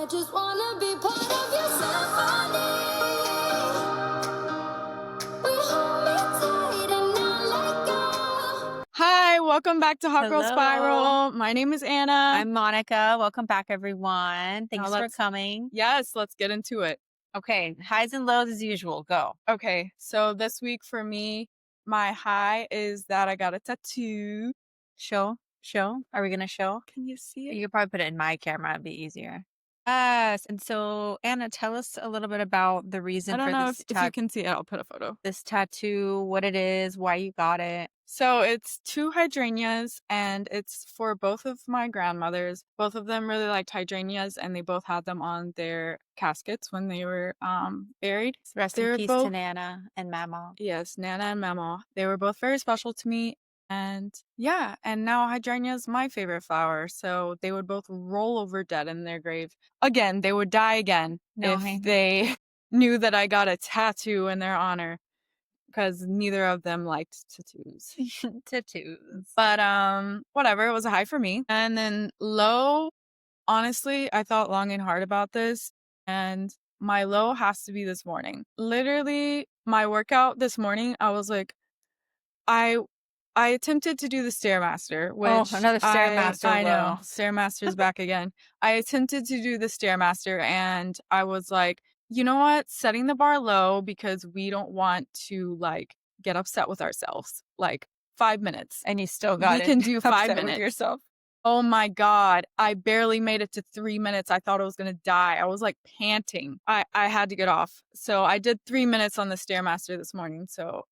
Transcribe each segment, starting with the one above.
just wanna be part of your symphony. We hold me tight and not let go. Hi, welcome back to Hot Girl Hello. Spiral. My name is Anna. I'm Monica. Welcome back, everyone. Thanks for coming. Yes, let's get into it. Okay, highs and lows as usual. Go. Okay, so this week for me, my high is that I got a tattoo. Show. Are we gonna show? Can you see it? You could probably put it in my camera. It'd be easier. Yes. And so, Anna, tell us a little bit about the reason I don't for know this if you can see it. I'll put a photo. this tattoo, what it is, why you got it. So it's 2 hydrangeas, and it's for both of my grandmothers. Both of them really liked hydrangeas, and they both had them on their caskets when they were buried. Rest in peace to Nana and Mama. Yes, Nana and Mama. They were both very special to me. And yeah, and now hydrangea is my favorite flower. So they would both roll over dead in their grave. Again, they would die again if they knew that I got a tattoo in their honor. Because neither of them liked tattoos. But whatever, it was a high for me. And then low, honestly, I thought long and hard about this, and my low has to be this morning. Literally, my workout this morning, I was like, I attempted to do the Stairmaster, which another Stairmaster. I know, Stairmaster's back again. I attempted to do the Stairmaster, and I was like, you know what? Setting the bar low because we don't want to like get upset with ourselves. Like 5 minutes. And you still got We can do 5 minutes. with yourself. Oh my God. I barely made it to 3 minutes. I thought I was going to die. I was like panting. I had to get off. So I did 3 minutes on the Stairmaster this morning. So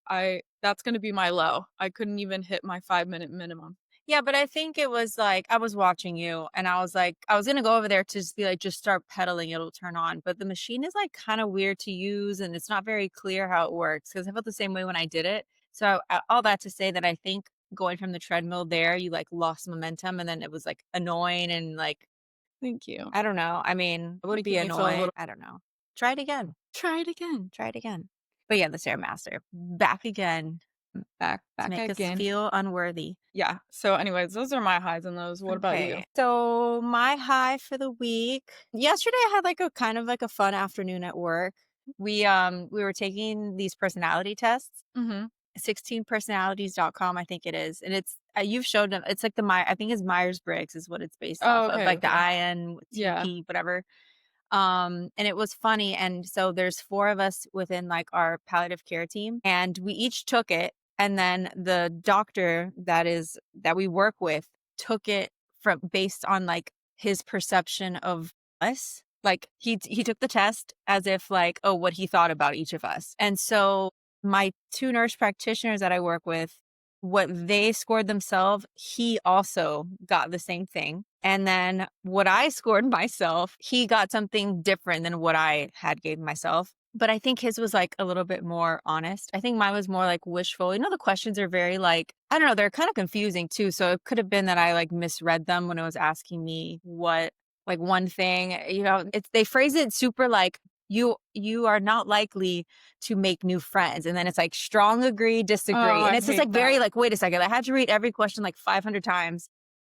that's going to be my low. I couldn't even hit my 5-minute minimum. Yeah, but I think it was like, I was watching you and I was like, I was going to go over there to just be like, just start pedaling, it'll turn on. But the machine is like kind of weird to use and it's not very clear how it works because I felt the same way when I did it. So all that to say that I think going from the treadmill there, you like lost momentum and then it was like annoying and like, Thank you. I don't know. I mean, it would be annoying. I don't know. Try it again. Try it again. But yeah, the Stairmaster back again. Back Make again. us feel unworthy. Yeah. So anyways, those are my highs and lows. What about you? So my high for the week. Yesterday I had like a kind of like a fun afternoon at work. We were taking these personality tests. 16personalities.com, I think it is. And it's you've showed them. It's like I think it's Myers-Briggs is what it's based off of. Like the INTP, whatever. And it was funny. And so there's 4 of us within like our palliative care team and we each took it. And then the doctor that we work with took it based on like his perception of us. Like he took the test as if like, oh, what he thought about each of us. And so my 2 nurse practitioners that I work with, what they scored themselves, he also got the same thing. And then what I scored myself, he got something different than what I had gave myself. But I think his was like a little bit more honest. I think mine was more like wishful. You know, the questions are very like, I don't know, they're kind of confusing too. So it could have been that I like misread them when it was asking me what, like one thing, you know, they phrase it super like, you are not likely to make new friends. And then it's like strong agree, disagree. And it's just like very like, wait a second. I had to read every question like 500 times.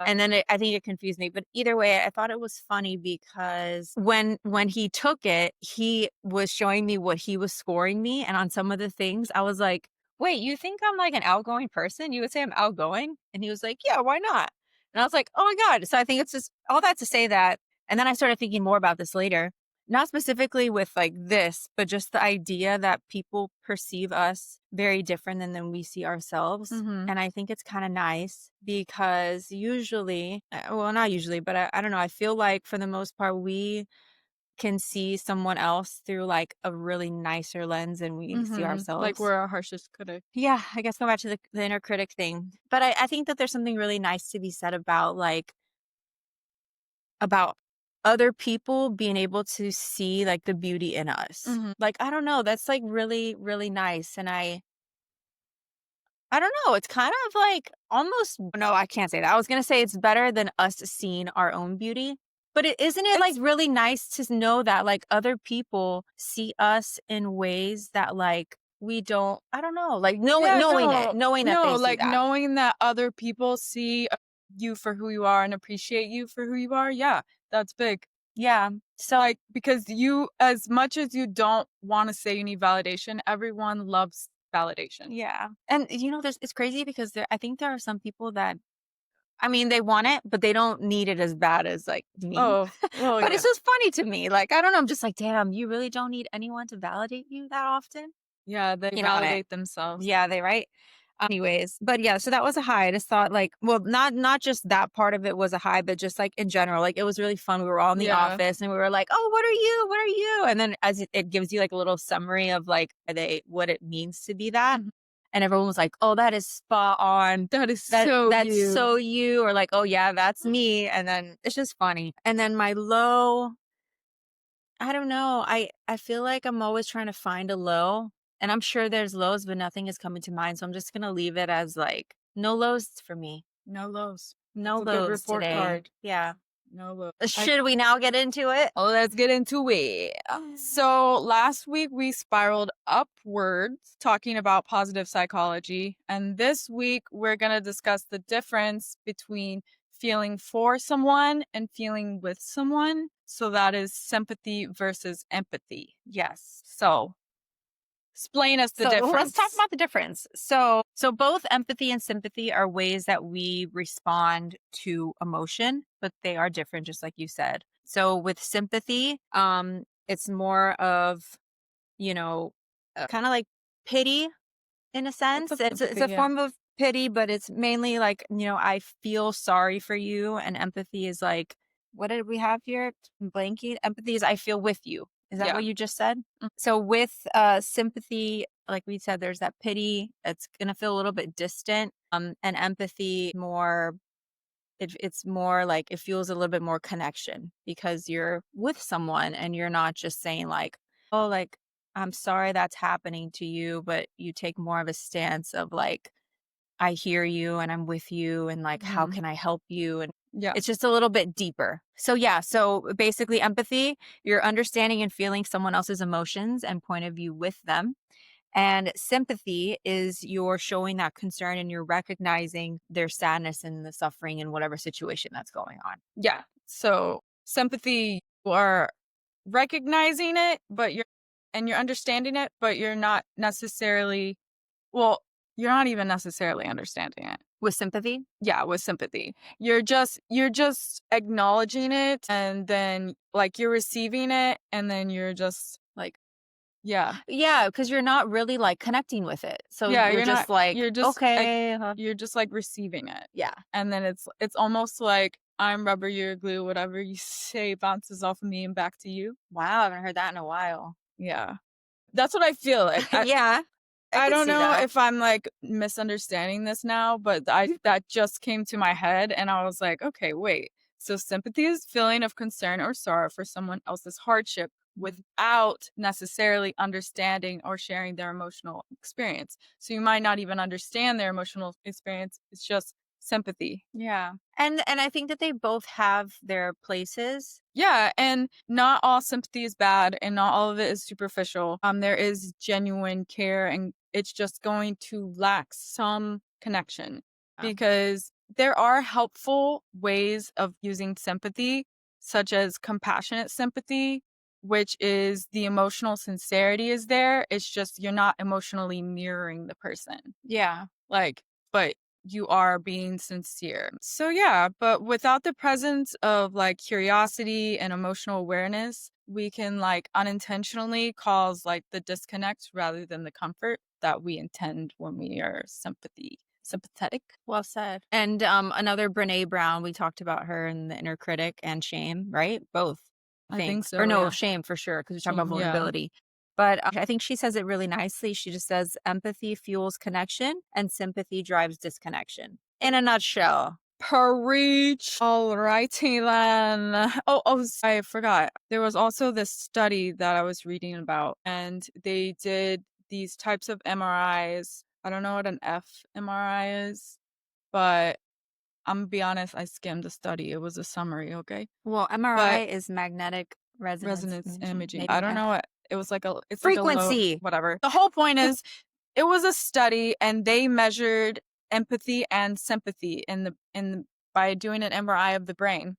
And then I think it confused me. But either way, I thought it was funny because when he took it, he was showing me what he was scoring me. And on some of the things, I was like, wait, you think I'm like an outgoing person? You would say I'm outgoing? And he was like, yeah, why not? And I was like, oh my God. So I think it's just all that to say that. And then I started thinking more about this later. Not specifically with like this, but just the idea that people perceive us very different than we see ourselves. And I think it's kind of nice because usually, well, not usually, but I don't know. I feel like for the most part, we can see someone else through like a really nicer lens than we see ourselves. Like we're our harshest critic. Yeah, I guess go back to the inner critic thing. But I think that there's something really nice to be said about other people being able to see like the beauty in us. Like, I don't know, that's like really, really nice. And I don't know, it's kind of like almost, no, I can't say that. I was going to say it's better than us seeing our own beauty, but isn't it like really nice to know that like other people see us in ways that like we don't, I don't know, like knowing that they see that. Knowing that other people see you for who you are and appreciate you for who you are. Yeah, that's big. Yeah. So like, because you, as much as you don't want to say you need validation, everyone loves validation. yeah. And it's crazy because I think there are some people that, I mean, they want it, but they don't need it as bad as like me. Oh, well, But yeah. it's just funny to me. Like, I don't know. I'm just like, damn, you really don't need anyone to validate you that often. Yeah, they On it. validate themselves. Yeah, they right. Anyways, but yeah, so that was a high. I just thought like, well, not just that part of it was a high, but just like in general, like it was really fun. We were all in the Yeah. office and we were like, oh, what are you? What are you? And then as it gives you like a little summary of like what it means to be that. Mhm. And everyone was like, oh, that is spot on. That's That's you. so you, or like, oh yeah, that's me. And then it's just funny. And then my low, I don't know. I feel like I'm always trying to find a low, and I'm sure there's lows, but nothing is coming to mind. So I'm just gonna leave it as like no lows for me. No lows. No That's a good lows report today. card. Yeah. No lows. Should we now get into it? Oh, let's get into it. So last week we spiraled upwards talking about positive psychology. And this week we're going to discuss the difference between feeling for someone and feeling with someone. So that is sympathy versus empathy. Yes. So explain us the difference. Let's talk about the difference. So both empathy and sympathy are ways that we respond to emotion, but they are different, just like you said. So with sympathy, it's more of, kind of like pity in a sense. It's a form of pity, but it's mainly like, I feel sorry for you. And empathy is like, what did we have here? Blanking. Empathy is I feel with you. Is that what you just said? So with sympathy, like we said, there's that pity. It's gonna feel a little bit distant. And empathy more. It's more like it feels a little bit more connection because you're with someone and you're not just saying like, oh, like I'm sorry that's happening to you, but you take more of a stance of like, I hear you and I'm with you and like, how can I help you? And it's just a little bit deeper. So yeah, so basically empathy, you're understanding and feeling someone else's emotions and point of view with them. And sympathy is you're showing that concern and you're recognizing their sadness and the suffering in whatever situation that's going on. Yeah. So sympathy, you are recognizing it, but you're understanding it, but you're not necessarily, well, you're not even necessarily understanding it. With sympathy? Yeah, with sympathy. You're just acknowledging it, and then like you're receiving it, and then you're just like, yeah. Yeah, because you're not really like connecting with it. So Yeah, you're just not, like, you're just okay. you're just like receiving it. Yeah. And then it's almost like I'm rubber, you're glue, whatever you say bounces off of me and back to you. Wow, I haven't heard that in a while. Yeah. That's what I feel like. Yeah. I don't know if I'm like misunderstanding this now, but that just came to my head and I was like, okay, wait. So sympathy is feeling of concern or sorrow for someone else's hardship without necessarily understanding or sharing their emotional experience. So you might not even understand their emotional experience. It's just sympathy. Yeah. And I think that they both have their places. Yeah, and not all sympathy is bad and not all of it is superficial. There is genuine care and it's just going to lack some connection because there are helpful ways of using sympathy, such as compassionate sympathy, which is the emotional sincerity is there. It's just you're not emotionally mirroring the person. Yeah. Like, but you are being sincere. So yeah, but without the presence of like curiosity and emotional awareness, we can like unintentionally cause like the disconnect rather than the comfort that we intend when we are sympathetic. Well said. And another Brené Brown, we talked about her in the Inner Critic and Shame, right? Both. I think so. Or no, yeah. Shame for sure, because we're talking about Shame, yeah. vulnerability. But I think she says it really nicely. She just says empathy fuels connection and sympathy drives disconnection. In a nutshell. Preach. All righty then. Oh, I forgot. There was also this study that I was reading about, and they did these types of MRIs. I don't know what an fMRI is, but I'm gonna be honest, I skimmed the study. It was a summary, okay? Well, MRI is magnetic resonance imaging. Maybe I don't know what it was like it's frequency. Like whatever. The whole point is it was a study and they measured empathy and sympathy in the by doing an MRI of the brain.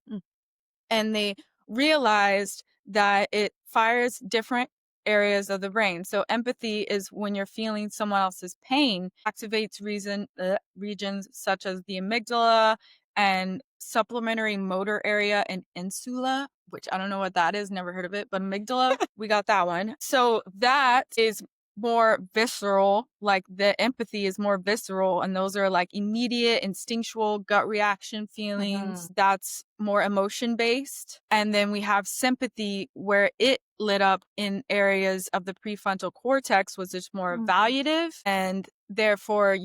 And they realized that it fires different areas of the brain. So empathy is when you're feeling someone else's pain, activates regions such as the amygdala and supplementary motor area and insula, which I don't know what that is, never heard of it, but amygdala, we got that one. So that is more visceral, like the empathy is more visceral, and those are like immediate instinctual gut reaction feelings. That's more emotion based. And then we have sympathy, where it lit up in areas of the prefrontal cortex, was just more evaluative, and therefore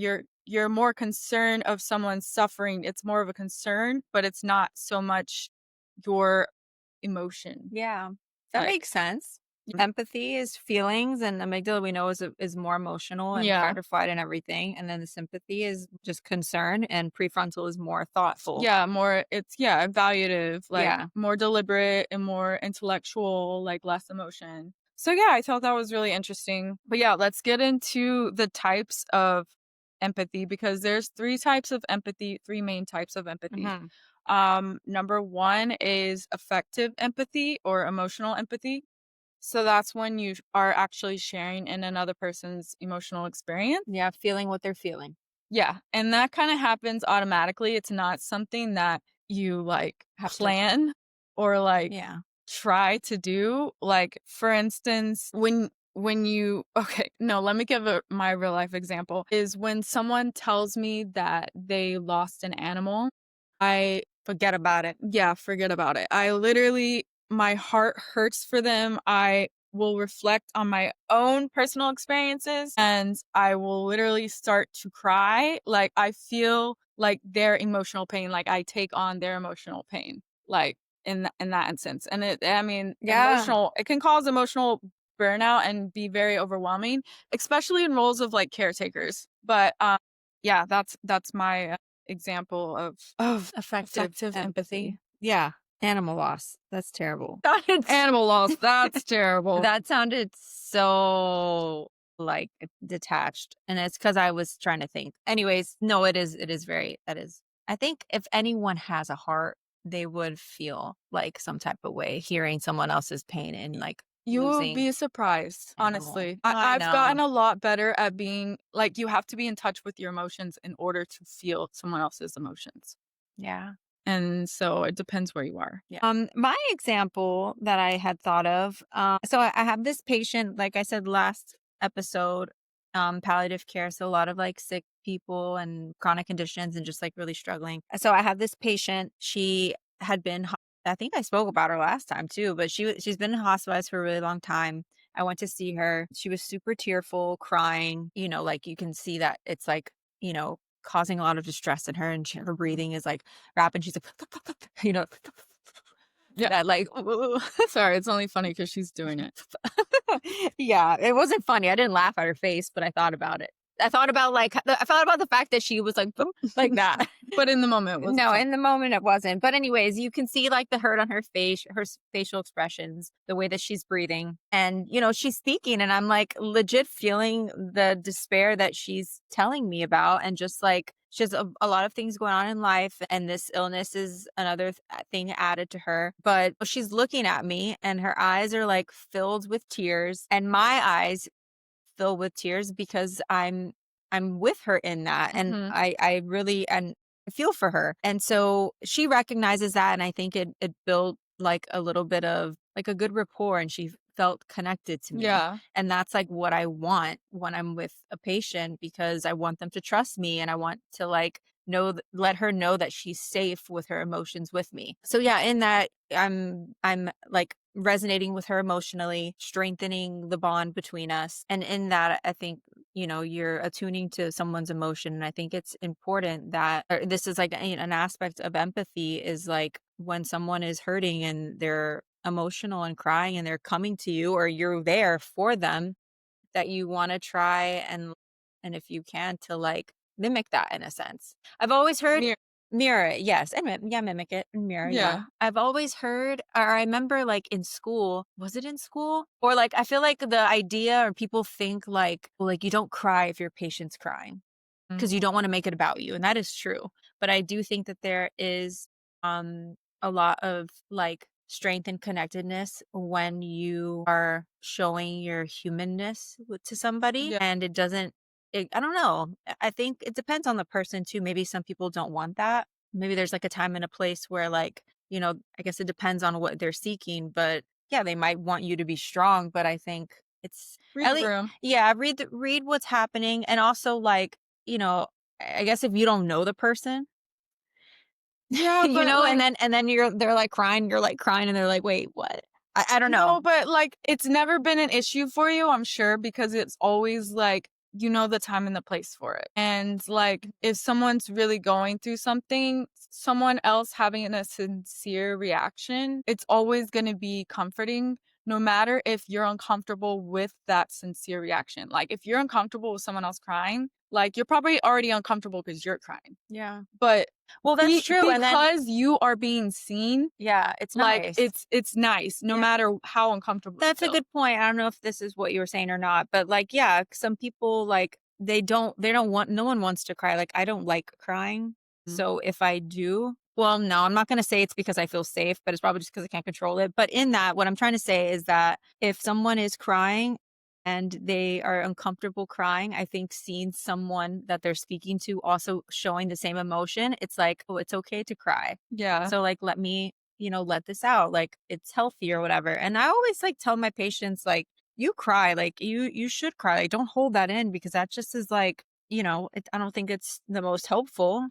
you're more concerned of someone's suffering. It's more of a concern, but it's not so much your emotion. Yeah, that makes sense. Empathy is feelings, and amygdala we know is more emotional and fight or flight and everything. And then the sympathy is just concern, and prefrontal is more thoughtful. Yeah, more it's evaluative, like more deliberate and more intellectual, like less emotion. So yeah, I thought that was really interesting. But yeah, let's get into the types of empathy, because there's three main types of empathy. Number one is affective empathy or emotional empathy. So that's when you are actually sharing in another person's emotional experience. Yeah, feeling what they're feeling. Yeah, and that kind of happens automatically. It's not something that you like plan or like try to do. Like, for instance, when you let me give my real life example. Is when someone tells me that they lost an animal, I forget about it. Yeah, forget about it. I literally, my heart hurts for them. I will reflect on my own personal experiences, and I will literally start to cry. Like, I feel like their emotional pain, like I take on their emotional pain, like in that instance. And emotional, it can cause emotional burnout and be very overwhelming, especially in roles of like caretakers. But that's my example of affective empathy. Yeah. Animal loss. That's terrible. Animal loss. That's terrible. That sounded so like detached. And it's because I was trying to think. Anyways, no, it is very, that is. I think if anyone has a heart, they would feel like some type of way hearing someone else's pain and like you will be surprised, honestly. I've gotten a lot better at being like, you have to be in touch with your emotions in order to feel someone else's emotions. Yeah. And so it depends where you are. Yeah. My example that I had thought of, so I have this patient, like I said last episode, palliative care. So a lot of like sick people and chronic conditions and just like really struggling. So I have this patient. She had been, I think I spoke about her last time too, but she's been hospitalized for a really long time. I went to see her. She was super tearful, crying, like you can see that it's like, causing a lot of distress in her, and her breathing is like rapid. She's like, that like, sorry, it's only funny because she's doing it. Yeah, it wasn't funny. I didn't laugh at her face, but I thought about it. I thought about the fact that she was like that. But in the moment, it wasn't. No, in the moment it wasn't. But anyways, you can see like the hurt on her face, her facial expressions, the way that she's breathing, and she's speaking, and I'm like legit feeling the despair that she's telling me about, and just like she has a lot of things going on in life, and this illness is another thing added to her. But she's looking at me, and her eyes are like filled with tears, and my eyes fill with tears because I'm with her in that, and I really and I feel for her. And so she recognizes that, and I think it built like a little bit of like a good rapport, and she felt connected to me. Yeah. And that's like what I want when I'm with a patient, because I want them to trust me, and I want to like let her know that she's safe with her emotions with me. So yeah, in that I'm like resonating with her emotionally, strengthening the bond between us. And in that, I think, you're attuning to someone's emotion. And I think it's important that this is like an aspect of empathy, is like when someone is hurting and they're emotional and crying and they're coming to you, or you're there for them, that you want to try and if you can, to like mimic that in a sense. I've always heard mirror it, yes, and mimic it and mirror. Yeah, I've always heard, or I remember like in school, was it in school, or like I feel like the idea, or people think like, well, like you don't cry if your patient's crying because you don't want to make it about you, and that is true. But I do think that there is a lot of like strength and connectedness when you are showing your humanness to somebody, and it doesn't. I don't know. I think it depends on the person too. Maybe some people don't want that. Maybe there's like a time and a place where, like, I guess it depends on what they're seeking, but yeah, they might want you to be strong, but I think it's Read at the least, room. yeah, read what's happening, and also, like, I guess if you don't know the person, Yeah, but like, and then they're like crying, you're like crying, and they're like, wait, what? I don't know. no, but like, it's never been an issue for you, I'm sure, because it's always like, the time and the place for it. And like, if someone's really going through something, someone else having a sincere reaction, it's always going to be comforting, no matter if you're uncomfortable with that sincere reaction. Like, if you're uncomfortable with someone else crying, like, you're probably already uncomfortable because you're crying. Yeah. But Well, that's true. And then, because you are being seen, yeah, it's like, nice. it's nice, no matter how uncomfortable. That's a good point. I don't know if this is what you were saying or not, but like, yeah, some people, like, they don't want, no one wants to cry. Like, I don't like crying. So if I do, well, no, I'm not going to say it's because I feel safe, but it's probably just because I can't control it. But in that, what I'm trying to say is that if someone is crying and they are uncomfortable crying, I think seeing someone that they're speaking to also showing the same emotion, it's like, oh, it's okay to cry. Yeah. So like, let me, let this out. Like, it's healthy or whatever. And I always like tell my patients, like, you cry, like you should cry. Like, don't hold that in, because that just is like, I don't think it's the most helpful.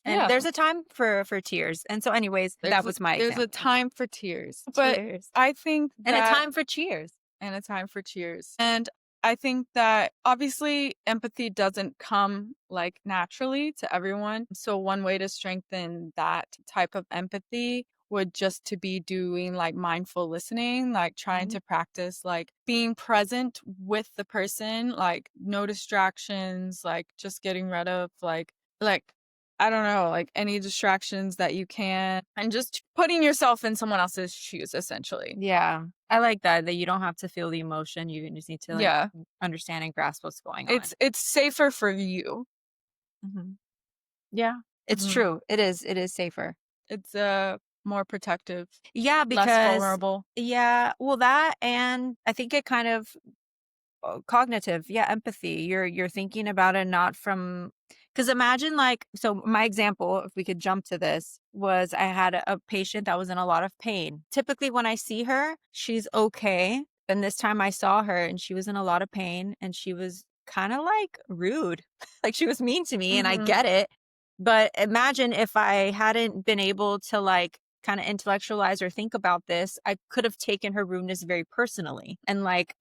And there's a time for tears. And so anyways, that was my There's example. a time for tears. But Cheers. I think And a that time for cheers. and a time for cheers. And I think that obviously empathy doesn't come like naturally to everyone. So one way to strengthen that type of empathy would just to be doing like mindful listening, like trying to practice like being present with the person, like no distractions, like just getting rid of like I don't know, like any distractions that you can, and just putting yourself in someone else's shoes, essentially. Yeah. I like that you don't have to feel the emotion. You just need to, like, understand and grasp what's going on. It's safer for you. Mhm. Yeah, it's Mhm. true. It is safer. It's more protective, Yeah, less because vulnerable. yeah, well, that, and I think it kind of cognitive, yeah, empathy. You're thinking about it not from, because imagine, like, so my example, if we could jump to this, was I had a patient that was in a lot of pain. Typically when I see her, she's okay. And this time I saw her and she was in a lot of pain, and she was kind of like rude. Like, she was mean to me, and I get it. But imagine if I hadn't been able to, like, kind of intellectualize or think about this, I could have taken her rudeness very personally. And like,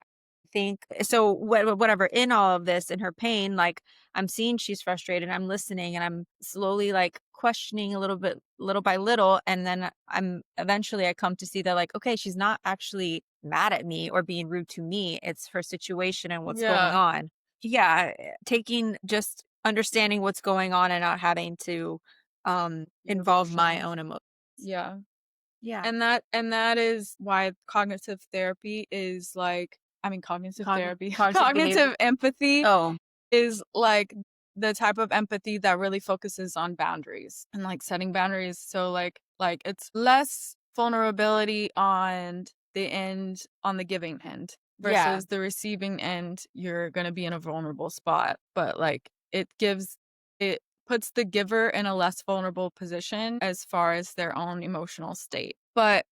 think so whatever, in all of this, in her pain, like, I'm seeing she's frustrated, I'm listening, and I'm slowly, like, questioning a little bit, little by little, and then I come to see that, like, okay, she's not actually mad at me or being rude to me, it's her situation and what's going on. Yeah, taking, just understanding what's going on and not having to involve my own emotions. Yeah. Yeah. And that is why cognitive therapy is like, I mean, cognitive therapy, cognitive behavior. cognitive empathy Oh, is like the type of empathy that really focuses on boundaries and like setting boundaries. So like it's less vulnerability on the end, on the giving end, yeah. versus the receiving end. You're going to be in a vulnerable spot, but like it puts the giver in a less vulnerable position as far as their own emotional state. But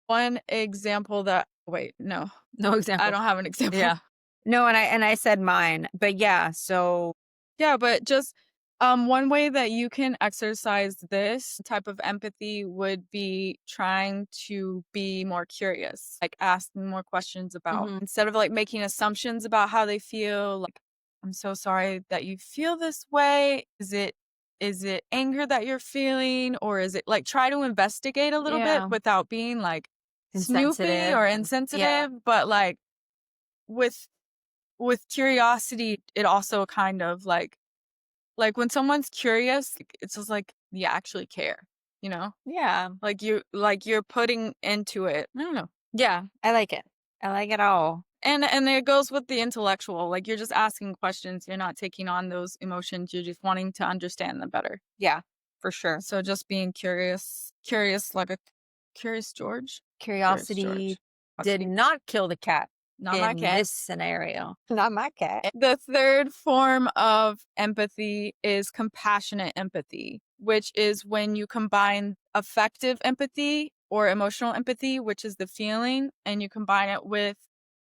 one example that, wait, no example. I don't have an example. Yeah. No, and I said mine, but yeah, so yeah, but just one way that you can exercise this type of empathy would be trying to be more curious, like asking more questions about, instead of like making assumptions about how they feel. Like, I'm so sorry that you feel this way. Is it anger that you're feeling, or is it like, try to investigate a little bit without being like snoopy or insensitive, but like with curiosity, it also kind of like when someone's curious, it's just like you actually care, you know? yeah. Like you're putting into it. I don't know. Yeah, I like it. I like it all. And it goes with the intellectual. Like, you're just asking questions. You're not taking on those emotions. You're just wanting to understand them better. Yeah, for sure. So just being curious like a curious George. Curiosity did not kill the cat. Not my in cat. this scenario. Not my cat. The third form of empathy is compassionate empathy, which is when you combine affective empathy or emotional empathy, which is the feeling, and you combine it with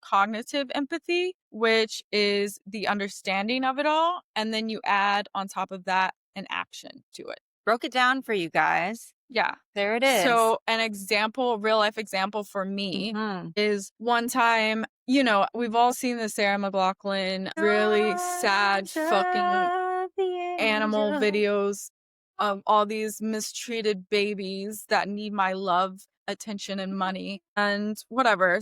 cognitive empathy, which is the understanding of it all. And then you add on top of that an action to it. Broke it down for you guys. Yeah. There it is. So an example, real life example for me is one time, you know, we've all seen the Sarah McLachlan really sad fucking animal videos of all these mistreated babies that need my love, attention, and money and whatever.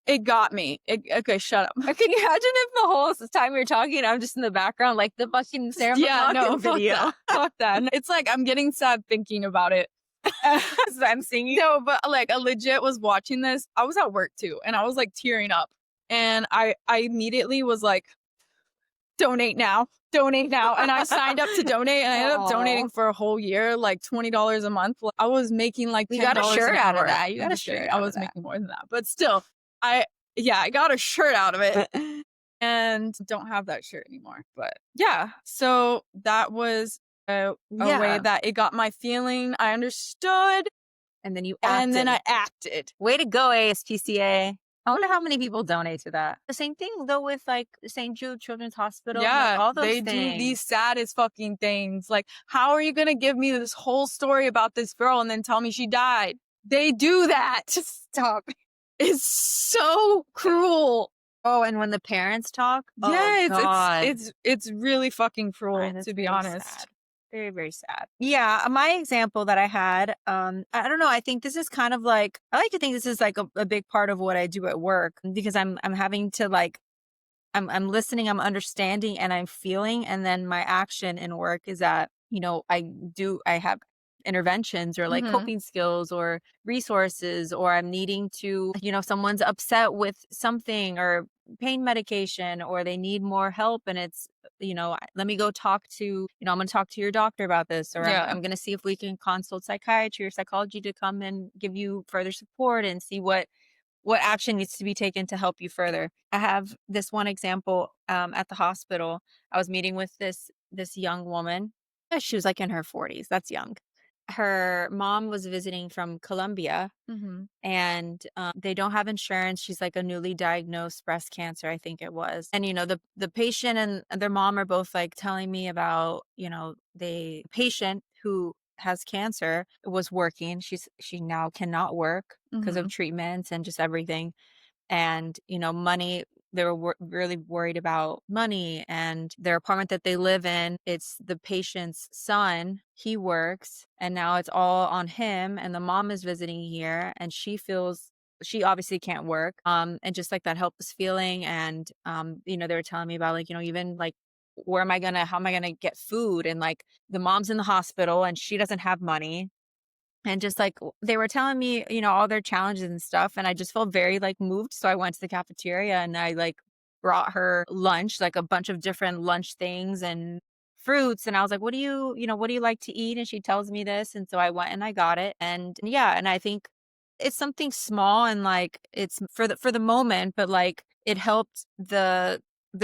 It got me. Okay, shut up. Can you imagine if the whole time we were talking, I'm just in the background, like the fucking Sarah McLachlan video? Fuck that. It's like I'm getting sad thinking about it. I'm singing. No, but like I legit was watching this. I was at work too, and I was like tearing up. And I immediately was like, donate now. And I signed up to donate, and I ended up donating for a whole year, like $20 a month. I was making like $10 you got a shirt out of that. You got a shirt. I was making more than that, but still, I got a shirt out of it. And don't have that shirt anymore. But yeah, so that was a way that it got my feeling. I understood. And then you acted. And then I acted. Way to go, ASPCA. I wonder how many people donate to that. The same thing, though, with like St. Jude Children's Hospital. Yeah, like, all those they things. do these saddest fucking things. Like, how are you going to give me this whole story about this girl and then tell me she died? They do that. Stop. It's so cruel. Oh, and when the parents talk? It's really fucking cruel, to be honest. Sad. Very, very sad. Yeah, my example that I had, I don't know, I think this is kind of like, I like to think this is like a big part of what I do at work, because I'm having to like, I'm listening, I'm understanding, and I'm feeling, and then my action in work is that, you know, I have interventions or like coping skills or resources, or I'm needing to, you know, someone's upset with something or pain medication, or they need more help, and it's, you know, let me go talk to, you know, I'm going to talk to your doctor about this, or I'm going to see if we can consult psychiatry or psychology to come and give you further support and see what action needs to be taken to help you further. I have this one example at the hospital. I was meeting with this young woman. She was like in her 40s. That's young. Her mom was visiting from Colombia, and they don't have insurance. She's like a newly diagnosed breast cancer, I think it was. And, you know, the patient and their mom are both like telling me about, you know, the patient who has cancer was working. She now cannot work because of treatments and just everything. And, you know, money, they were really worried about money, and their apartment that they live in, it's the patient's son. He works, and now it's all on him, and the mom is visiting here, and she feels she obviously can't work. And just like that helpless feeling. And, you know, they were telling me about like, you know, even like, how am I going to get food? And like the mom's in the hospital and she doesn't have money. And just like they were telling me, you know, all their challenges and stuff. And I just felt very like moved. So I went to the cafeteria and I like brought her lunch, like a bunch of different lunch things and fruits. And I was like, what do you like to eat? And she tells me this. And so I went and I got it. And yeah, and I think it's something small and like it's for the moment, but like it helped the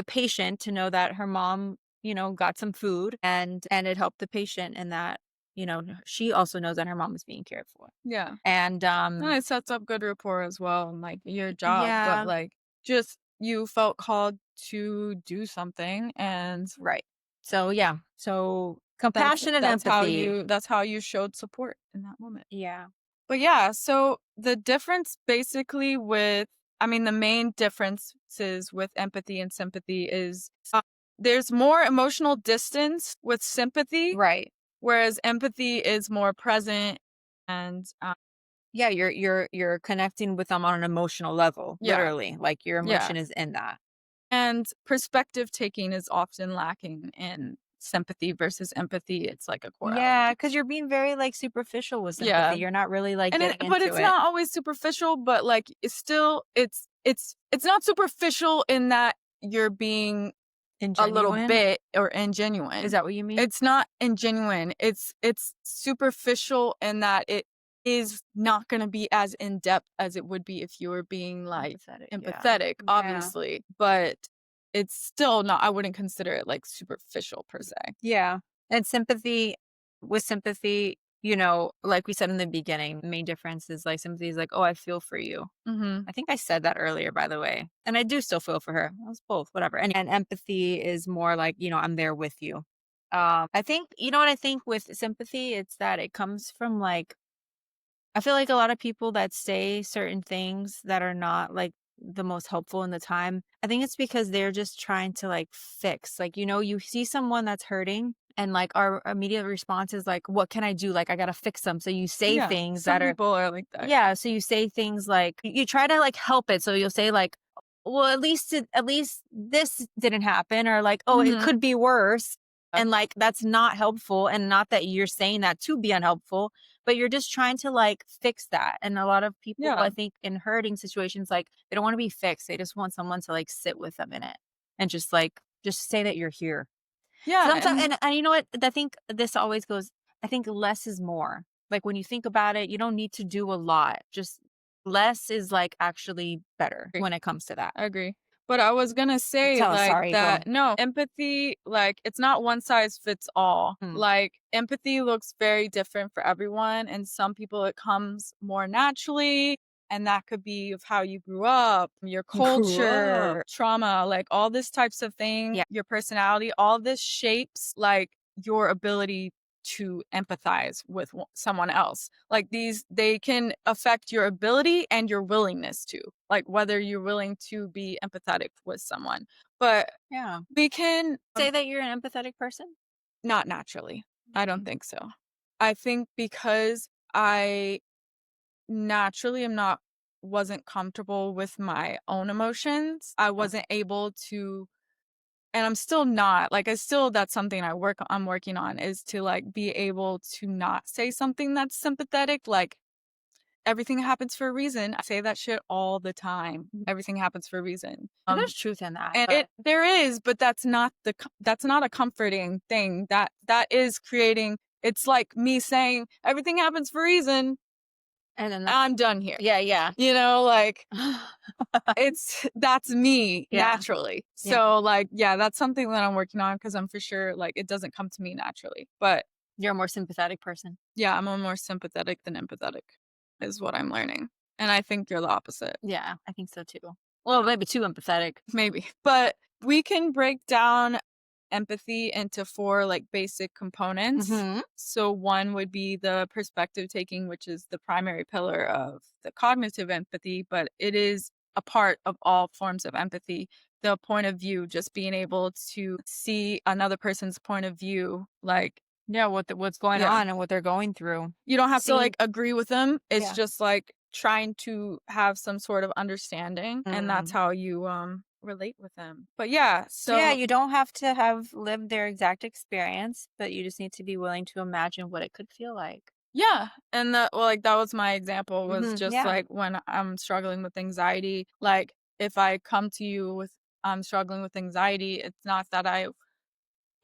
patient to know that her mom, you know, got some food, and it helped the patient in that, you know, she also knows that her mom is being cared for. Yeah. And it sets up good rapport as well, and like your job. But like just you felt called to do something, and right. So yeah. So compassion and empathy. That's how you showed support in that moment. Yeah. But yeah, so the difference basically the main differences with empathy and sympathy is there's more emotional distance with sympathy. Right. Whereas empathy is more present, and yeah, you're connecting with them on an emotional level, literally. Like your emotion is in that. And perspective taking is often lacking in sympathy versus empathy. It's like a core element. Because you're being very like superficial with sympathy. You're not really like getting into it. But it's not always superficial, but like it's still it's not superficial in that you're being ingenuine? A little bit, or ingenuine. Is that what you mean? It's not ingenuine. It's superficial in that is not going to be as in depth as it would be if you were being like empathetic, Yeah. obviously, but it's still not, I wouldn't consider it like superficial per se. Yeah. And with sympathy, like we said in the beginning, the main difference is like sympathy is like, oh, I feel for you. Mm-hmm. I think I said that earlier, by the way. And I do still feel for her. It was both, whatever. And empathy is more like, I'm there with you. I think, what I think with sympathy, it's that it comes from like, I feel like a lot of people that say certain things that are not like the most helpful in the time, I think it's because they're just trying to like fix. Like, you see someone that's hurting and like our immediate response is like, what can I do? Like, I got to fix them. So you say Yeah, things some that are, people are like that. yeah. So you say things like, you try to like help it. So you'll say like, well, at least this didn't happen, or like, oh, it Mhm. could be worse. And like, that's not helpful. And not that you're saying that to be unhelpful, but you're just trying to like fix that. And a lot of people, Yeah. I think, in hurting situations, like they don't want to be fixed. They just want someone to like sit with them in it and just say that you're here. Yeah, Sometimes, and and you know what? I think this always goes, I think less is more. Like when you think about it, you don't need to do a lot. Just less is like actually better when it comes to that. I agree. But I was gonna say like Sorry, go. that no, empathy, like it's not one size fits all. Mm. Like empathy looks very different for everyone, and some people it comes more naturally, and that could be of how you grew up, your culture, trauma, like all this types of thing, Yeah. your personality, all this shapes like your ability to empathize with someone else. Like they can affect your ability and your willingness to, like whether you're willing to be empathetic with someone. But Yeah. we can Say that you're an empathetic person? not naturally. I don't think so. I think because I naturally wasn't comfortable with my own emotions. I wasn't able to, and I'm still not, like that's something I'm working on, is to like be able to not say something that's sympathetic, like everything happens for a reason. I say that shit all the time. Everything happens for a reason. And there's truth in that. And there is, but that's not that's not a comforting thing. That is creating, it's like me saying everything happens for a reason. And then I'm done here. yeah. Like that's me naturally. Yeah. So like, yeah, that's something that I'm working on, because I'm for sure like it doesn't come to me naturally. But You're a more sympathetic person. yeah, I'm a more sympathetic than empathetic is what I'm learning. And I think you're the opposite. Yeah, I think so too. Well, maybe too empathetic. Maybe. But we can break down empathy into 4 like basic components. Mm-hmm. So one would be the perspective taking, which is the primary pillar of the cognitive empathy, but it is a part of all forms of empathy. The point of view, just being able to see another person's point of view, like Yeah, what's going on and what they're going through. you don't have to like agree with them. It's Yeah. just like trying to have some sort of understanding, and that's how you relate with them. But yeah, so yeah, you don't have to have lived their exact experience, but you just need to be willing to imagine what it could feel like. yeah, and like that was my example, was just yeah. like when I'm struggling with anxiety, like if I come to you with I'm struggling with anxiety, it's not that I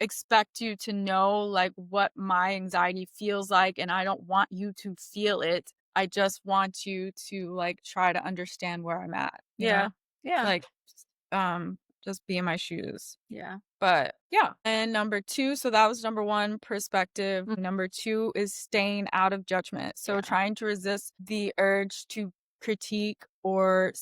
expect you to know like what my anxiety feels like, and I don't want you to feel it. I just want you to like try to understand where I'm at. Yeah. Like just be in my shoes. Yeah. But yeah. And number 2, so that was number 1, perspective. Number 2 is staying out of judgment. So trying to resist the urge to critique or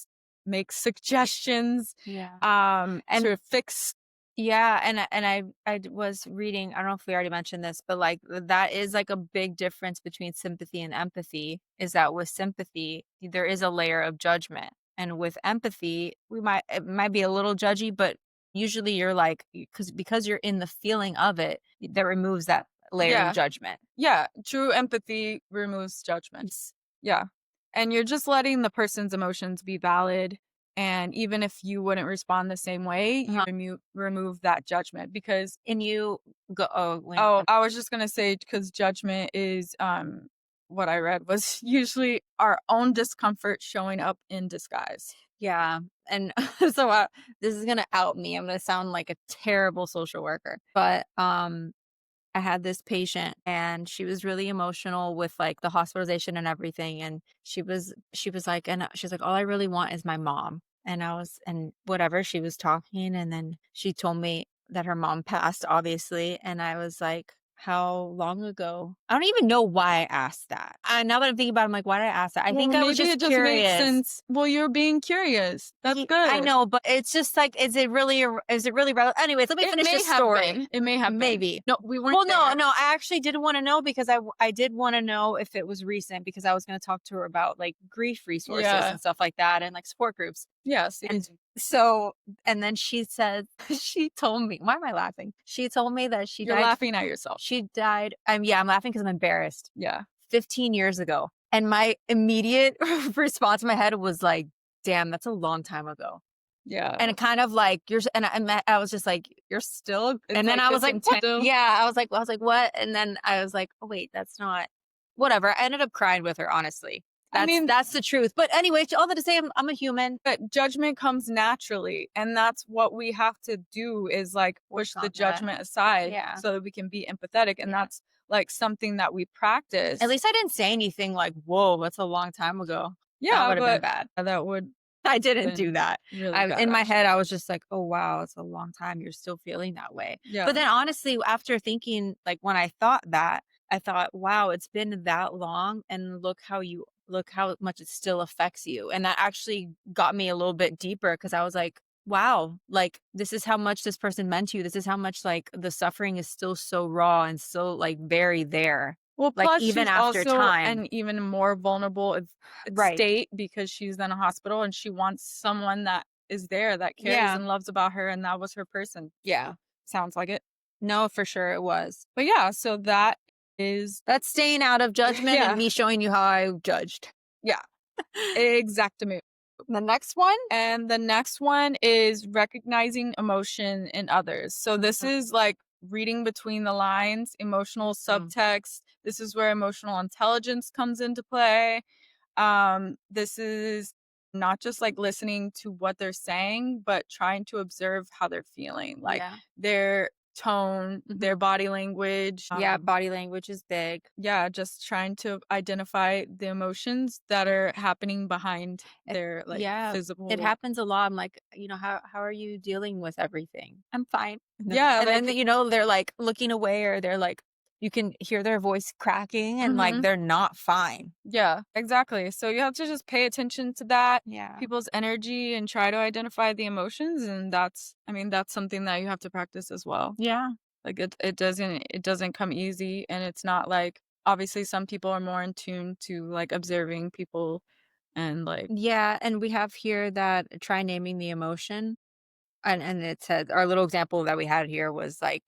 make suggestions. Yeah. And to fix. Yeah, and I was reading, I don't know if we already mentioned this, but like that is like a big difference between sympathy and empathy, is that with sympathy there is a layer of judgment, and with empathy it might be a little judgy, but usually you're like, because you're in the feeling of it, that removes that layer of judgment. Yeah, true empathy removes judgments. Yeah. And you're just letting the person's emotions be valid. And even if you wouldn't respond the same way, you remove that judgment, because And you go, I was just gonna say, because judgment is what I read was usually our own discomfort showing up in disguise. Yeah. And so this is going to out me. I'm going to sound like a terrible social worker, but I had this patient and she was really emotional with like the hospitalization and everything. And she was like, all I really want is my mom. And whatever, she was talking. And then she told me that her mom passed, obviously. And I was like, how long ago? I don't even know why I asked that. Now that I'm thinking about it, I'm like, why did I ask that? I think I was just curious. Makes sense. Well, you're being curious. That's good. I know, but it's just like, is it really relevant? Anyways, let me finish this story. It may have maybe. No, we weren't. Well, no, I actually did want to know because I did want to know if it was recent because I was going to talk to her about like grief resources and stuff like that and like support groups. Yes. So, and then she said, she told me, why am I laughing? She told me that You're laughing at yourself. She died. I'm laughing because I'm embarrassed. Yeah. 15 years ago. And my immediate response in my head was like, damn, that's a long time ago. Yeah. And it kind of like, I was just like, you're still, and then I was like, what? Yeah. I was like, what? And then I was like, oh wait, that's not, whatever. I ended up crying with her, honestly. That's the truth. But anyway, all that to say, I'm a human. But judgment comes naturally. And that's what we have to do is like push the judgment aside so that we can be empathetic. And that's like something that we practice. At least I didn't say anything like, whoa, that's a long time ago. Yeah. That would have been bad. That would. I didn't do that. Really in my head, I was just like, oh, wow, it's a long time. You're still feeling that way. Yeah. But then honestly, after thinking, like when I thought that, I thought, wow, it's been that long. And look how much it still affects you. And that actually got me a little bit deeper because I was like, wow, like this is how much this person meant to you. This is how much like the suffering is still so raw and so like very there. Well, like plus even she's after also time, an even more vulnerable state because she's in a hospital and she wants someone that is there that cares and loves about her, and that was her person. Yeah, sounds like it. No, for sure it was. But yeah, so that's staying out of judgment and me showing you how I judged. Yeah, exactly. The next one is recognizing emotion in others. So this is like reading between the lines, emotional subtext. This is where emotional intelligence comes into play. This is not just like listening to what they're saying, but trying to observe how they're feeling, like their tone, their body language. Body language is big. Yeah, just trying to identify the emotions that are happening behind their like physical. It happens a lot. I'm like, how are you dealing with everything? I'm fine. And then, then they're like looking away, or they're like, you can hear their voice cracking and like they're not fine. Yeah, exactly. So you have to just pay attention to that, Yeah. people's energy, and try to identify the emotions. And that's something that you have to practice as well. Yeah. Like it doesn't come easy, and it's not like, obviously some people are more in tune to like observing people and like. Yeah. And we have here that try naming the emotion. And it said, our little example that we had here was like,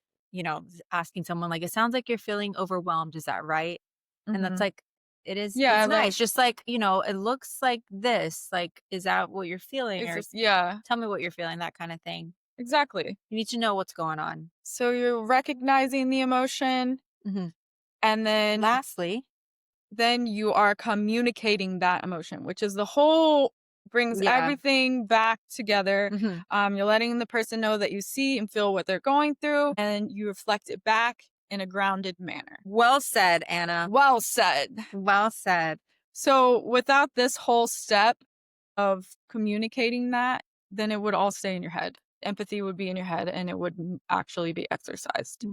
asking someone like, it sounds like you're feeling overwhelmed. Is that right? And that's like, it is. Yeah. It's nice. Just like, it looks like this, like, is that what you're feeling? Tell me what you're feeling, that kind of thing. Exactly. You need to know what's going on. So you're recognizing the emotion. And then lastly, then you are communicating that emotion, which is the whole brings everything back together. You're letting the person know that you see and feel what they're going through, and you reflect it back in a grounded manner. Well said, Anna. Well said. Well said. So without this whole step of communicating that, then it would all stay in your head. Empathy would be in your head, and it wouldn't actually be exercised.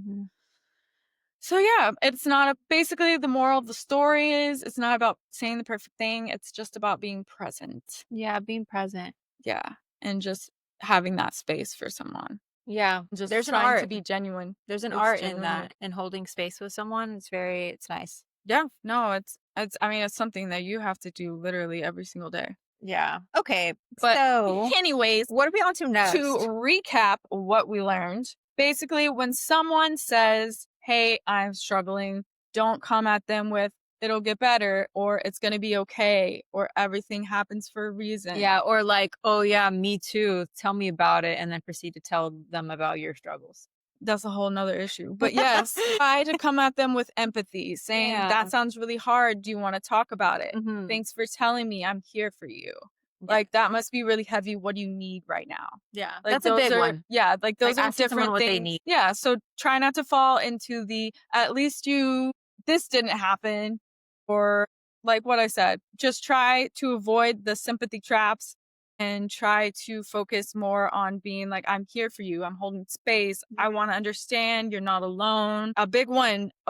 So yeah, it's not basically the moral of the story is it's not about saying the perfect thing. It's just about being present. Yeah, being present. Yeah, and just having that space for someone. Yeah, just there's trying an art to be genuine. There's an art in that, and holding space with someone. It's nice. Yeah, no, it's something that you have to do literally every single day. Yeah. Okay. But so, anyways, what are we on to next? To recap what we learned, basically, when someone says, hey, I'm struggling, don't come at them with, it'll get better, or it's going to be okay, or everything happens for a reason. Yeah, or like, oh yeah, me too, tell me about it, and then proceed to tell them about your struggles. That's a whole nother issue. But yes, try to come at them with empathy, saying, that sounds really hard. Do you want to talk about it? Thanks for telling me. I'm here for you. Like, that must be really heavy. What do you need right now? Yeah. Like, That's a big one. Yeah. Like, those are asking someone different what they things. need. Yeah. So try not to fall into at least this didn't happen. Or like what I said, just try to avoid the sympathy traps and try to focus more on being like, I'm here for you. I'm holding space. I want to understand. You're not alone. A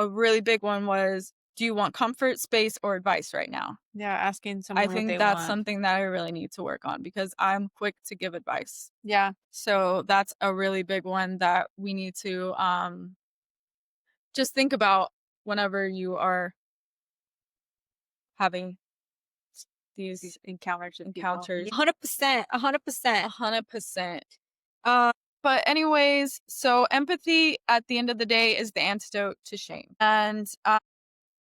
really big one was, do you want comfort, space, or advice right now? Yeah, asking someone I what think they that's want. something that I really need to work on because I'm quick to give advice. Yeah. So that's a really big one that we need to just think about whenever you are having these encounters. 100%. 100%. 100%. But anyways, so empathy at the end of the day is the antidote to shame. And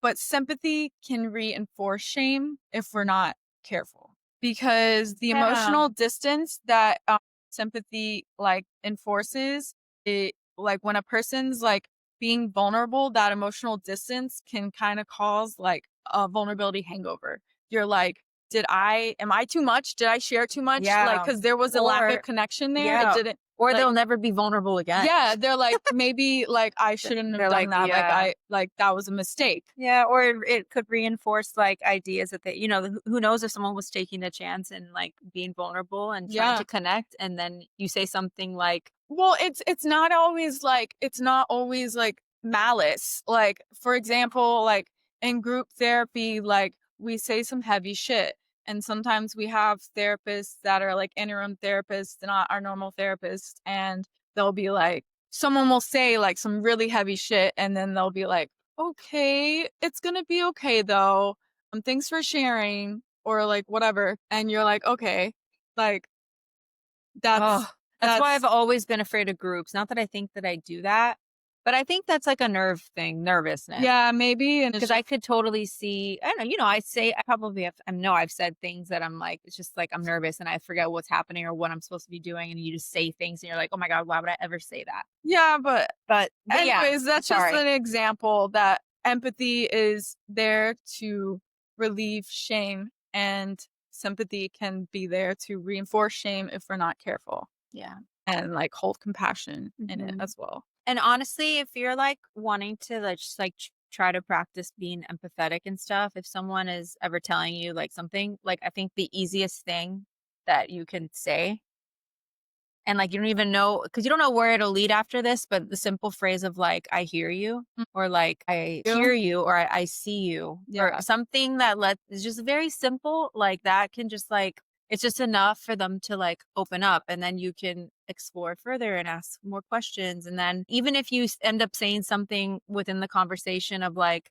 but sympathy can reinforce shame if we're not careful. Because the emotional distance that sympathy like enforces, it like when a person's like being vulnerable, that emotional distance can kind of cause like a vulnerability hangover. You're like, am I too much? Did I share too much? Yeah. Like, because there was a lack of connection there. Yeah. It didn't. Or like, they'll never be vulnerable again. Yeah, they're like, maybe like I shouldn't have They're done like, that. yeah. That was a mistake. Yeah, or it could reinforce like ideas that they, who knows if someone was taking a chance and like being vulnerable and trying to connect, and then you say something like, well, it's not always like malice. Like, for example, like in group therapy, like we say some heavy shit. And sometimes we have therapists that are like interim therapists, not our normal therapists. And they'll be like, someone will say like some really heavy shit. And then they'll be like, okay, it's going to be okay though. Thanks for sharing, or like whatever. And you're like, okay, like that's why I've always been afraid of groups. Not that I think that I do that, but I think that's like a nervousness. Yeah, maybe. And because I could totally see, I don't know, I've said things that I'm like, it's just like I'm nervous and I forget what's happening or what I'm supposed to be doing. And you just say things and you're like, oh my God, why would I ever say that? Yeah, but anyways, yeah, that's just an example that empathy is there to relieve shame, and sympathy can be there to reinforce shame if we're not careful. Yeah. And like hold compassion in it as well. And honestly, if you're like wanting to like just like try to practice being empathetic and stuff, if someone is ever telling you like something, like I think the easiest thing that you can say, and like you don't even know, because you don't know where it'll lead after this, but the simple phrase of like, I hear you, or like I hear you, or I see you, or something that is just very simple, like that can just like, it's just enough for them to like open up, and then you can explore further and ask more questions. And then even if you end up saying something within the conversation of like,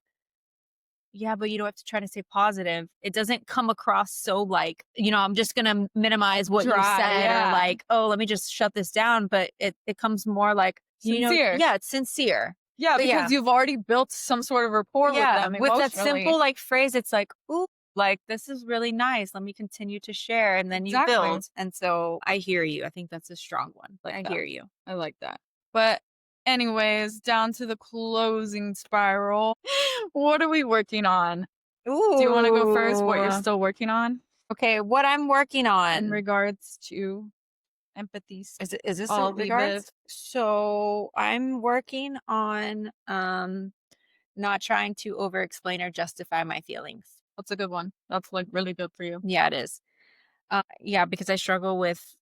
yeah, but you don't have to try to stay positive, it doesn't come across so like, I'm just going to minimize what you said, or like, oh, let me just shut this down. But it comes more like, sincere. Yeah, it's sincere. Yeah, because you've already built some sort of rapport with them with that emotionally. simple like phrase, it's like, ooh, like this is really nice. Let me continue to share. And then you build. And so I hear you. I think that's a strong one. Like I hear you. I like that. But anyways, down to the closing spiral. What are we working on? Ooh. Do you want to go first? What you're still working on? Okay, what I'm working on in regards to empathy. Is this all regards? So I'm working on not trying to over explain or justify my feelings. That's a good one. That's like really good for you. Yeah, it is. Yeah, because I struggle with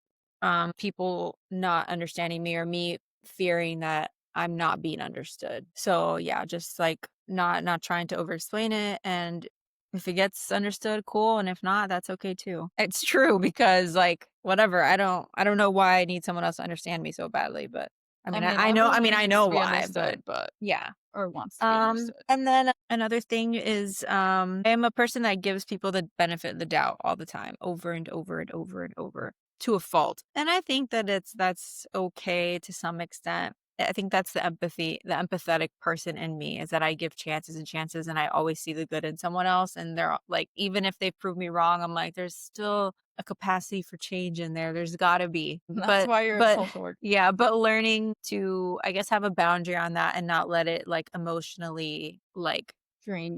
people not understanding me, or me fearing that I'm not being understood. So yeah, just like not trying to over explain it, and if it gets understood, cool, and if not, that's okay too. It's true, because like whatever, I don't know why I need someone else to understand me so badly, but I know why, but yeah. Or wants to be understood. And then another thing is I am a person that gives people the benefit of the doubt all the time, over and over and over and over, to a fault. And I think that that's okay to some extent. I think that's the empathetic person in me, is that I give chances and chances, and I always see the good in someone else. And they're like, even if they prove me wrong, I'm like, there's still a capacity for change in there. There's gotta be. That's why you're a social worker. Yeah, but learning to, I guess, have a boundary on that and not let it like emotionally like drain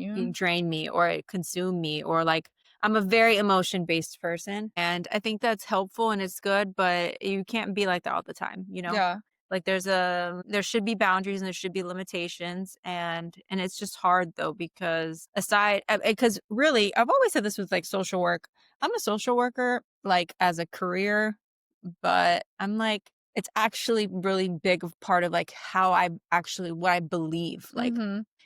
me, or consume me, or like I'm a very emotion-based person, and I think that's helpful and it's good, but you can't be like that all the time, you know? Yeah. Like there should be boundaries and there should be limitations, and it's just hard though because because really I've always said this with like social work. I'm a social worker like as a career, but I'm like it's actually really big of part of like how what I believe. Like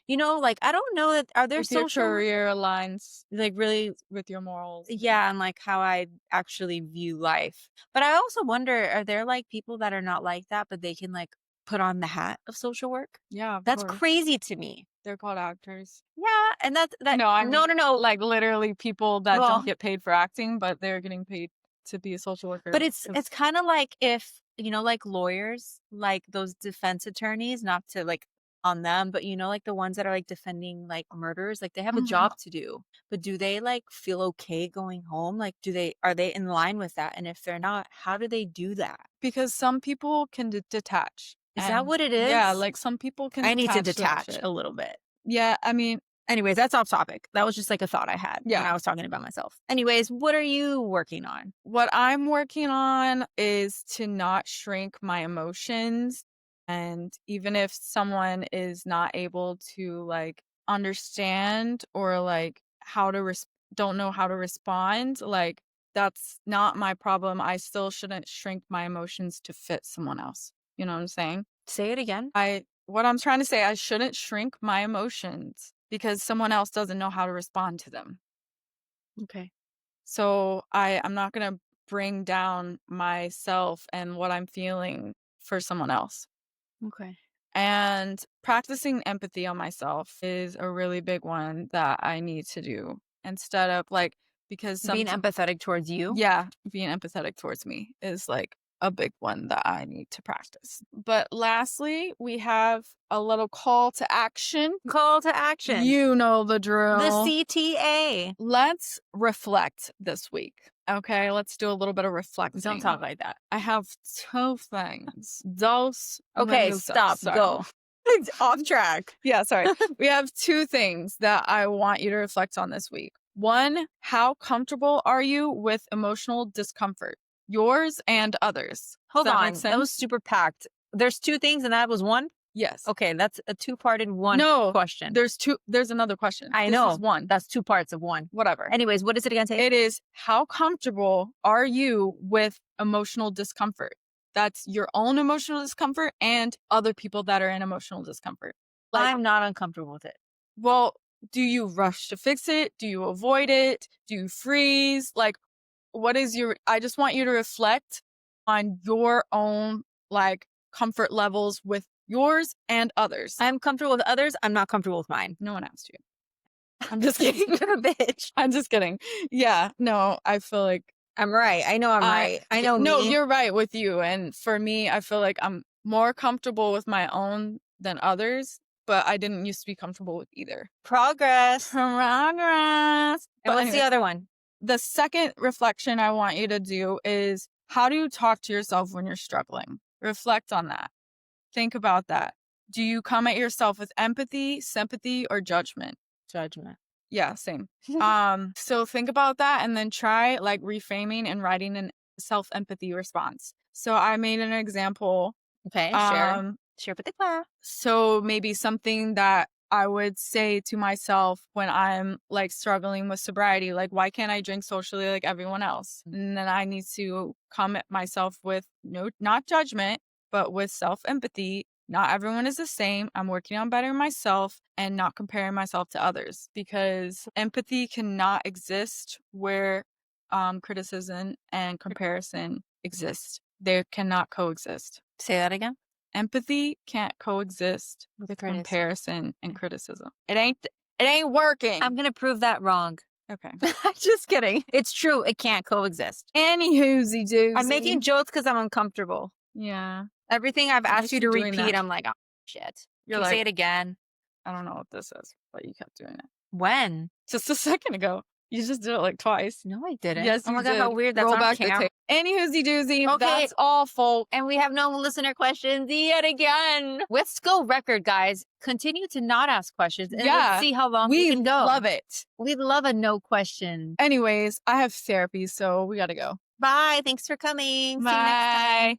like I don't know that are there If your social career aligns like really with your morals. yeah, and like how I actually view life. But I also wonder, are there like people that are not like that, but they can like put on the hat of social work? Yeah, of That's course. crazy to me. They're called actors. Yeah, and that No, I mean, no. like literally people that Well, don't get paid for acting, but they're getting paid to be a social worker. but it's kind of like if like lawyers, like those defense attorneys, not to like on them, but like the ones that are like defending like murders, like they have a job to do. But do they like feel okay going home? Like are they in line with that? And if they're not, how do they do that? Because some people can detach. Is that what it is? Yeah, like some people can I need to detach detach a little bit. Yeah, I mean, anyways, that's off topic. That was just like a thought I had when I was talking about myself. Anyways, what are you working on? What I'm working on is to not shrink my emotions. And even if someone is not able to like understand or like don't know how to respond, like that's not my problem. I still shouldn't shrink my emotions to fit someone else. You know what I'm saying? Say it again. What I'm trying to say, I shouldn't shrink my emotions because someone else doesn't know how to respond to them. Okay. So I'm not going to bring down myself and what I'm feeling for someone else. Okay. And practicing empathy on myself is a really big one that I need to do instead of like, because being empathetic towards you. Yeah, being empathetic towards me is like a big one that I need to practice. But lastly, we have a little call to action. Call to action. You know the drill. The CTA. Let's reflect this week. Okay, let's do a little bit of reflecting. Don't talk like that. I have two things. Dos. Okay, stop. Sorry. Go. It's off track. Yeah, sorry. We have two things that I want you to reflect on this week. One, how comfortable are you with emotional discomfort? Yours and others. Hold on. That was super packed. There's two things and that was one? Yes. Okay, that's a two-parted one question. There's another question. I know. This is one. That's two parts of one. Whatever. Anyways, what is it again? It is, how comfortable are you with emotional discomfort? That's your own emotional discomfort and other people that are in emotional discomfort. Like, I'm not uncomfortable with it. Well, do you rush to fix it? Do you avoid it? Do you freeze? Like, I just want you to reflect on your own, like, comfort levels with yours and others. I'm comfortable with others. I'm not comfortable with mine. No one asked you. I'm just kidding. You're a bitch. I'm just kidding. Yeah, no, I feel like I'm right. I know I'm right. I know No, me. you're right with you. And for me, I feel like I'm more comfortable with my own than others, but I didn't used to be comfortable with either. Progress. And what's the other one? The second reflection I want you to do is, how do you talk to yourself when you're struggling? Reflect on that. Think about that. Do you come at yourself with empathy, sympathy, or judgment? Judgment. Yeah, same. So think about that and then try like reframing and writing a self-empathy response. So I made an example. Okay, share with the class. So maybe something that I would say to myself when I'm like struggling with sobriety, like, why can't I drink socially like everyone else? And then I need to come at myself with not judgment, but with self-empathy. Not everyone is the same. I'm working on bettering myself and not comparing myself to others, because empathy cannot exist where criticism and comparison exist. They cannot coexist. Say that again. Empathy can't coexist with comparison and criticism. It ain't working. I'm gonna prove that wrong. Okay. Just kidding. It's true. It can't coexist. Anywhoosy doozy. I'm making jokes because I'm uncomfortable. Yeah. Everything I've asked you to repeat, I'm like, oh shit. You're like, say it again. I don't know what this is, but you kept doing it. When? Just a second ago. You just did it like twice. No, I didn't. Yes, oh you my God, did. how weird. That's Roll on back the camera. tape. Any whoosie doozy. Okay. That's all, folks. And we have no listener questions yet again. Let's go record, guys. Continue to not ask questions and let's see how long we can go. Love it. We love a no question. Anyways, I have therapy, so we gotta go. Bye. Thanks for coming. Bye. See you next time.